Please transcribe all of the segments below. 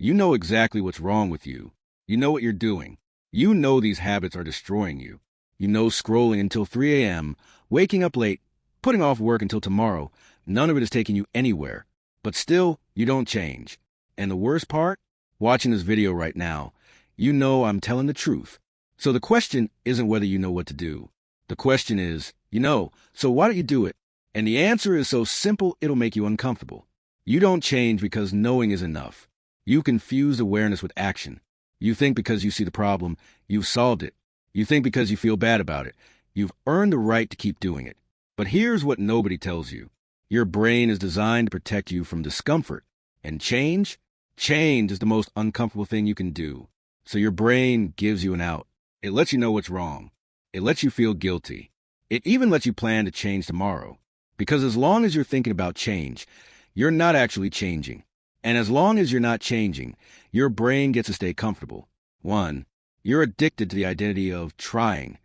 You know exactly what's wrong with you. You know what you're doing. You know these habits are destroying you. You know scrolling until 3 a.m., waking up late, putting off work until tomorrow, none of it is taking you anywhere. But still, you don't change. And the worst part? Watching this video right now, you know I'm telling the truth. So the question isn't whether you know what to do. The question is, so why don't you do it? And the answer is so simple it'll make you uncomfortable. You don't change because knowing is enough. You confuse awareness with action. You think because you see the problem, you've solved it. You think because you feel bad about it, you've earned the right to keep doing it. But here's what nobody tells you. Your brain is designed to protect you from discomfort. And change is the most uncomfortable thing you can do. So your brain gives you an out. It lets you know what's wrong. It lets you feel guilty. It even lets you plan to change tomorrow. Because as long as you're thinking about change, you're not actually changing. And as long as you're not changing, your brain gets to stay comfortable. 1. You're addicted to the identity of trying.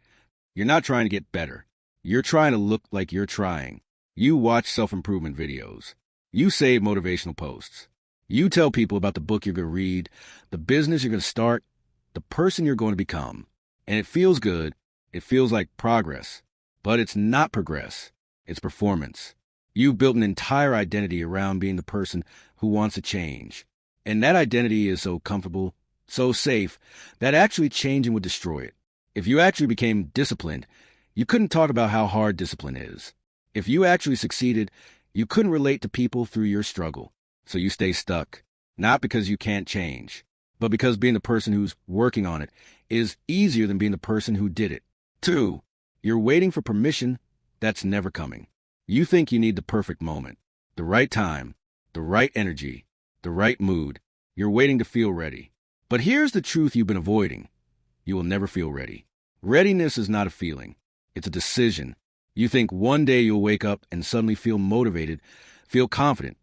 You're not trying to get better. You're trying to look like you're trying. You watch self-improvement videos. You save motivational posts. You tell people about the book you're going to read, the business you're going to start, the person you're going to become. And it feels good. It feels like progress. But it's not progress. It's performance. You've built an entire identity around being the person who wants to change. And that identity is so comfortable, so safe, that actually changing would destroy it. If you actually became disciplined, you couldn't talk about how hard discipline is. If you actually succeeded, you couldn't relate to people through your struggle. So you stay stuck, not because you can't change, but because being the person who's working on it is easier than being the person who did it. 2, you're waiting for permission that's never coming. You think you need the perfect moment, the right time, the right energy, the right mood. You're waiting to feel ready. But here's the truth you've been avoiding. You will never feel ready. Readiness is not a feeling. It's a decision. You think one day you'll wake up and suddenly feel motivated, feel confident,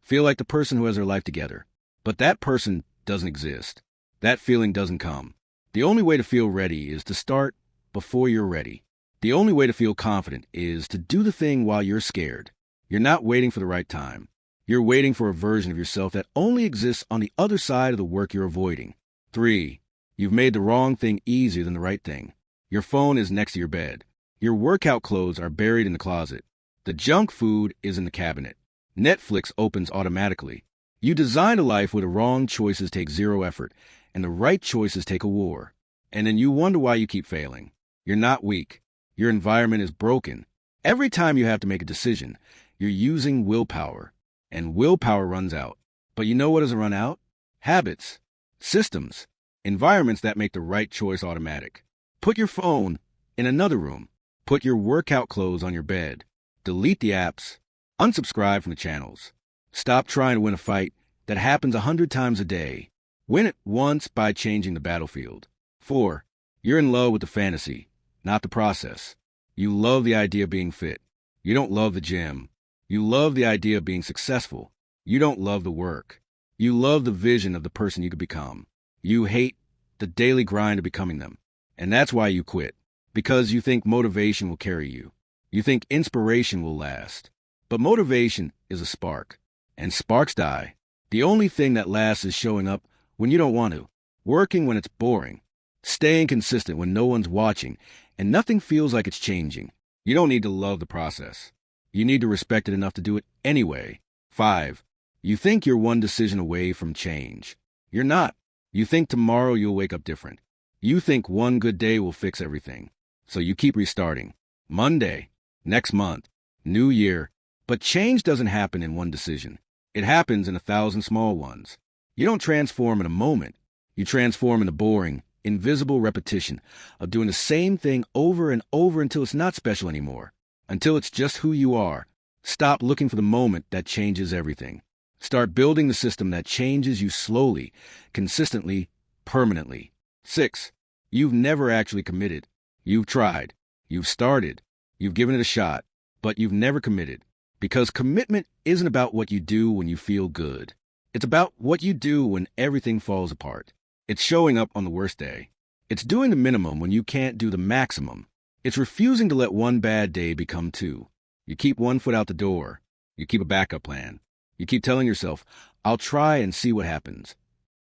feel like the person who has their life together. But that person doesn't exist. That feeling doesn't come. The only way to feel ready is to start before you're ready. The only way to feel confident is to do the thing while you're scared. You're not waiting for the right time. You're waiting for a version of yourself that only exists on the other side of the work you're avoiding. 3, you've made the wrong thing easier than the right thing. Your phone is next to your bed. Your workout clothes are buried in the closet. The junk food is in the cabinet. Netflix opens automatically. You designed a life where the wrong choices take zero effort and the right choices take a war. And then you wonder why you keep failing. You're not weak. Your environment is broken. Every time you have to make a decision, you're using willpower. And willpower runs out. But you know what doesn't run out? Habits, systems, environments that make the right choice automatic. Put your phone in another room. Put your workout clothes on your bed. Delete the apps. Unsubscribe from the channels. Stop trying to win a fight that happens 100 times a day. Win it once by changing the battlefield. 4, you're in love with the fantasy, not the process. You love the idea of being fit. You don't love the gym. You love the idea of being successful. You don't love the work. You love the vision of the person you could become. You hate the daily grind of becoming them. And that's why you quit. Because you think motivation will carry you. You think inspiration will last. But motivation is a spark. And sparks die. The only thing that lasts is showing up when you don't want to. Working when it's boring. Staying consistent when no one's watching and nothing feels like it's changing. You don't need to love the process. You need to respect it enough to do it anyway. 5, you think you're one decision away from change. You're not. You think tomorrow you'll wake up different. You think one good day will fix everything. So you keep restarting. Monday, next month, new year. But change doesn't happen in one decision. It happens in 1,000 small ones. You don't transform in a moment. You transform in the boring, invisible repetition of doing the same thing over and over until it's not special anymore, until it's just who you are. Stop looking for the moment that changes everything. Start building the system that changes you slowly, consistently, permanently. 6, you've never actually committed. You've tried. You've started. You've given it a shot, but you've never committed. Because commitment isn't about what you do when you feel good. It's about what you do when everything falls apart. It's showing up on the worst day. It's doing the minimum when you can't do the maximum. It's refusing to let one bad day become 2. You keep one foot out the door. You keep a backup plan. You keep telling yourself, I'll try and see what happens.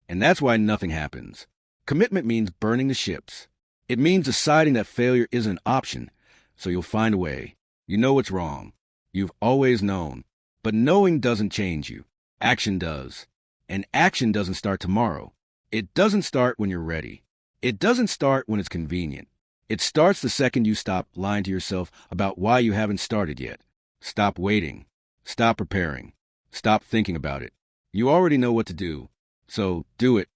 And that's why nothing happens. Commitment means burning the ships. It means deciding that failure isn't an option, so you'll find a way. You know what's wrong. You've always known. But knowing doesn't change you. Action does. And action doesn't start tomorrow. It doesn't start when you're ready. It doesn't start when it's convenient. It starts the second you stop lying to yourself about why you haven't started yet. Stop waiting. Stop preparing. Stop thinking about it. You already know what to do. So do it.